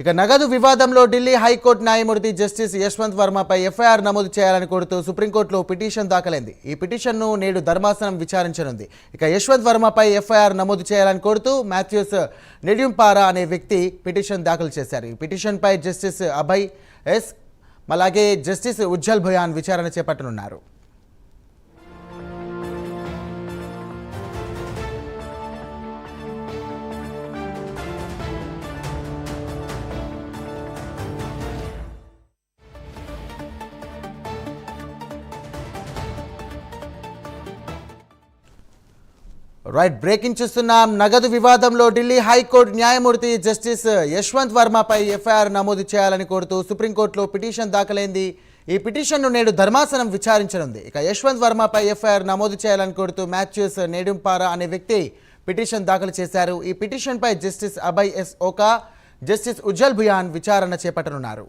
ఇక నగదు వివాదంలో ఢిల్లీ హైకోర్టు న్యాయమూర్తి జస్టిస్ యశ్వంత్ వర్మపై ఎఫ్ఐఆర్ నమోదు చేయాలని కోరుతూ సుప్రీంకోర్టులో పిటిషన్ దాఖలైంది. ఈ పిటిషన్ను నేడు ధర్మాసనం విచారించనుంది. ఇక యశ్వంత్ వర్మపై ఎఫ్ఐఆర్ నమోదు చేయాలని కోరుతూ మాథ్యూస్ నెడ్యుంపారా అనే వ్యక్తి పిటిషన్ దాఖలు చేశారు. ఈ పిటిషన్పై జస్టిస్ అభయ్ ఎస్ అలాగే జస్టిస్ ఉజ్జల్ భయాన్ విచారణ చేపట్టనున్నారు. బ్రేకింగ్ చూస్తున్నాం. నగదు వివాదంలో ఢిల్లీ హైకోర్టు న్యాయమూర్తి జస్టిస్ యశ్వంత్ వర్మపై ఎఫ్ఐఆర్ నమోదు చేయాలని కోరుతూ సుప్రీంకోర్టులో పిటిషన్ దాఖలైంది. ఈ పిటిషన్ను నేడు ధర్మాసనం విచారించనుంది. ఇక యశ్వంత్ వర్మపై ఎఫ్ఐఆర్ నమోదు చేయాలని కోరుతూ మాథ్యూస్ నెడ్యుంపారా అనే వ్యక్తి పిటిషన్ దాఖలు చేశారు. ఈ పిటిషన్పై justice Abhay S Oka, justice Ujjal Bhuyan విచారణ చేపట్టనున్నారు.